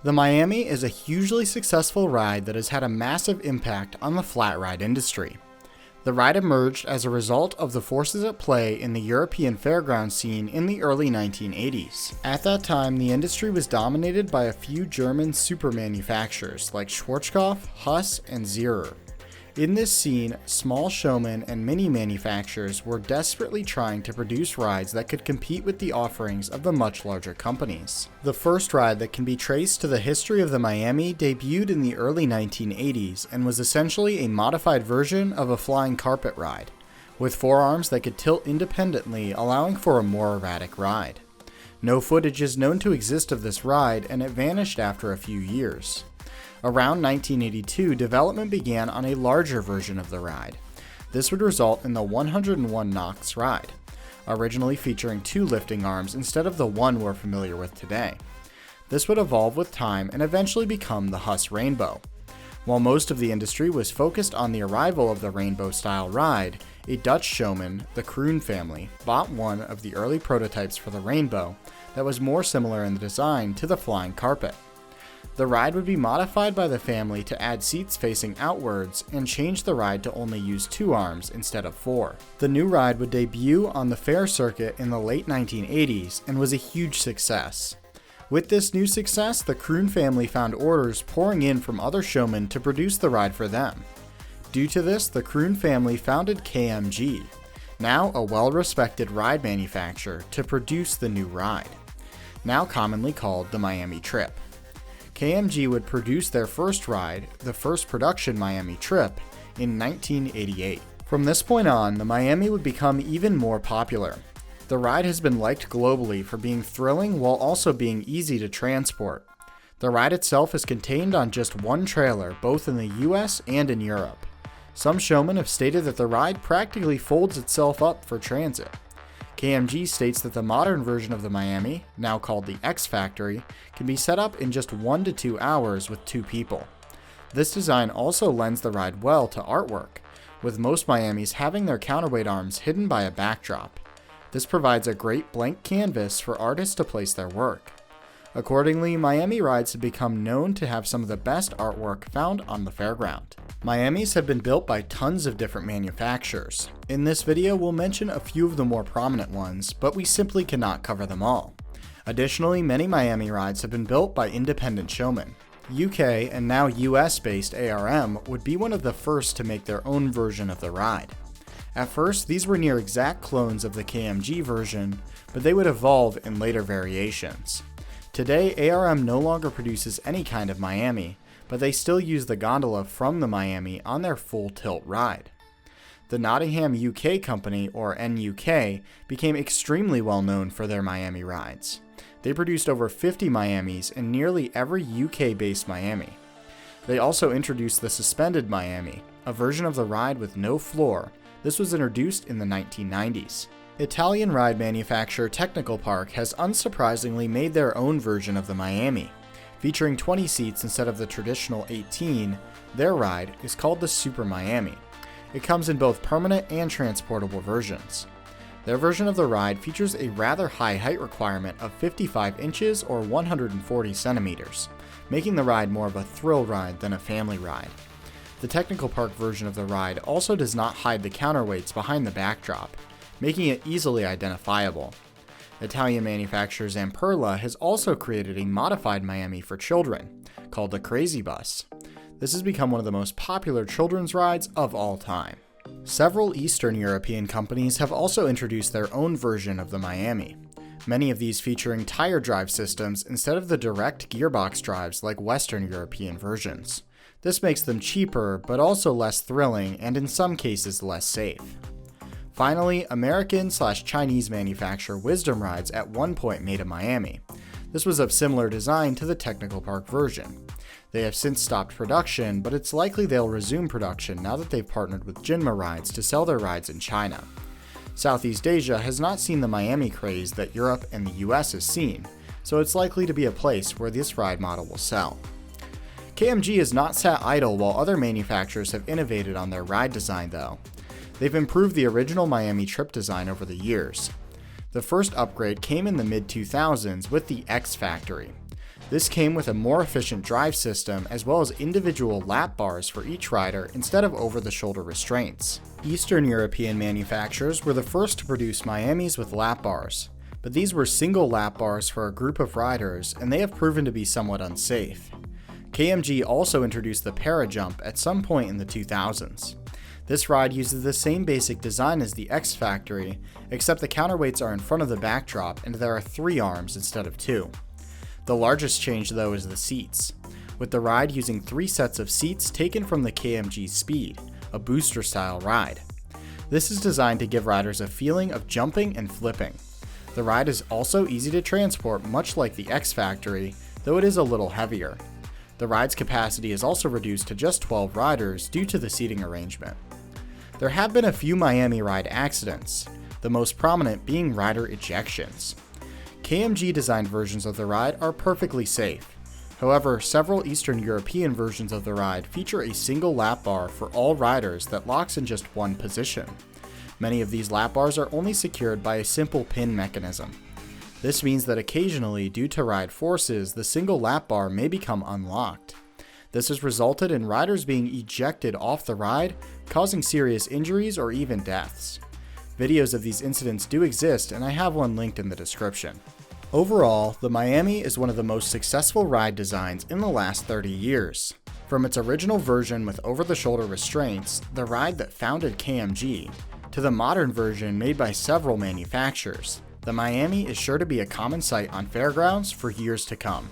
The Miami is a hugely successful ride that has had a massive impact on the flat ride industry. The ride emerged as a result of the forces at play in the European fairground scene in the early 1980s. At that time, the industry was dominated by a few German super manufacturers like Schwarzkopf, Huss, and Zierer. In this scene, small showmen and mini manufacturers were desperately trying to produce rides that could compete with the offerings of the much larger companies. The first ride that can be traced to the history of the Miami debuted in the early 1980s and was essentially a modified version of a flying carpet ride, with forearms that could tilt independently, allowing for a more erratic ride. No footage is known to exist of this ride, and it vanished after a few years. Around 1982, development began on a larger version of the ride. This would result in the 101 knots ride, originally featuring 2 lifting arms instead of the one we're familiar with today. This would evolve with time and eventually become the Huss Rainbow. While most of the industry was focused on the arrival of the Rainbow-style ride, a Dutch showman, the Kroon family, bought one of the early prototypes for the Rainbow that was more similar in the design to the flying carpet. The ride would be modified by the family to add seats facing outwards and change the ride to only use 2 arms instead of 4. The new ride would debut on the fair circuit in the late 1980s and was a huge success. With this new success, the Kroon family found orders pouring in from other showmen to produce the ride for them. Due to this, the Kroon family founded KMG, now a well-respected ride manufacturer, to produce the new ride, now commonly called the Miami Trip. KMG would produce their first ride, the first production Miami Trip, in 1988. From this point on, the Miami would become even more popular. The ride has been liked globally for being thrilling while also being easy to transport. The ride itself is contained on just one trailer, both in the US and in Europe. Some showmen have stated that the ride practically folds itself up for transit. KMG states that the modern version of the Miami, now called the X Factory, can be set up in just 1 to 2 hours with 2 people. This design also lends the ride well to artwork, with most Miamis having their counterweight arms hidden by a backdrop. This provides a great blank canvas for artists to place their work. Accordingly, Miami rides have become known to have some of the best artwork found on the fairground. Miamis have been built by tons of different manufacturers. In this video, we'll mention a few of the more prominent ones, but we simply cannot cover them all. Additionally, many Miami rides have been built by independent showmen. UK and now US-based ARM would be one of the first to make their own version of the ride. At first, these were near exact clones of the KMG version, but they would evolve in later variations. Today, ARM no longer produces any kind of Miami, but they still use the gondola from the Miami on their full tilt ride. The Nottingham UK company, or NUK, became extremely well known for their Miami rides. They produced over 50 Miamis in nearly every UK-based Miami. They also introduced the suspended Miami, a version of the ride with no floor. This was introduced in the 1990s. Italian ride manufacturer Technical Park has unsurprisingly made their own version of the Miami. Featuring 20 seats instead of the traditional 18, their ride is called the Super Miami. It comes in both permanent and transportable versions. Their version of the ride features a rather high height requirement of 55 inches or 140 centimeters, making the ride more of a thrill ride than a family ride. The Technical Park version of the ride also does not hide the counterweights behind the backdrop, making it easily identifiable. Italian manufacturer Zamperla has also created a modified Miami for children, called the Crazy Bus. This has become one of the most popular children's rides of all time. Several Eastern European companies have also introduced their own version of the Miami, many of these featuring tire drive systems instead of the direct gearbox drives like Western European versions. This makes them cheaper, but also less thrilling and in some cases less safe. Finally, American/Chinese manufacturer Wisdom Rides at one point made a Miami. This was of similar design to the Technical Park version. They have since stopped production, but it's likely they'll resume production now that they've partnered with Jinma Rides to sell their rides in China. Southeast Asia has not seen the Miami craze that Europe and the US has seen, so it's likely to be a place where this ride model will sell. KMG has not sat idle while other manufacturers have innovated on their ride design though. They've improved the original Miami Trip design over the years. The first upgrade came in the mid-2000s with the X Factory. This came with a more efficient drive system as well as individual lap bars for each rider instead of over-the-shoulder restraints. Eastern European manufacturers were the first to produce Miamis with lap bars, but these were single lap bars for a group of riders and they have proven to be somewhat unsafe. KMG also introduced the Para-Jump at some point in the 2000s. This ride uses the same basic design as the X Factory, except the counterweights are in front of the backdrop and there are 3 arms instead of 2. The largest change though is the seats, with the ride using 3 sets of seats taken from the KMG Speed, a booster style ride. This is designed to give riders a feeling of jumping and flipping. The ride is also easy to transport, much like the X Factory, though it is a little heavier. The ride's capacity is also reduced to just 12 riders due to the seating arrangement. There have been a few Miami ride accidents, the most prominent being rider ejections. KMG designed versions of the ride are perfectly safe. However, several Eastern European versions of the ride feature a single lap bar for all riders that locks in just one position. Many of these lap bars are only secured by a simple pin mechanism. This means that occasionally, due to ride forces, the single lap bar may become unlocked. This has resulted in riders being ejected off the ride, causing serious injuries or even deaths. Videos of these incidents do exist, and I have one linked in the description. Overall, the Miami is one of the most successful ride designs in the last 30 years. From its original version with over-the-shoulder restraints, the ride that founded KMG, to the modern version made by several manufacturers, the Miami is sure to be a common sight on fairgrounds for years to come.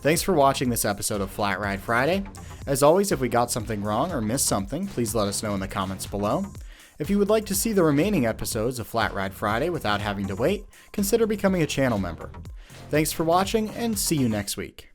Thanks for watching this episode of Flat Ride Friday. As always, if we got something wrong or missed something, please let us know in the comments below. If you would like to see the remaining episodes of Flat Ride Friday without having to wait, consider becoming a channel member. Thanks for watching and see you next week.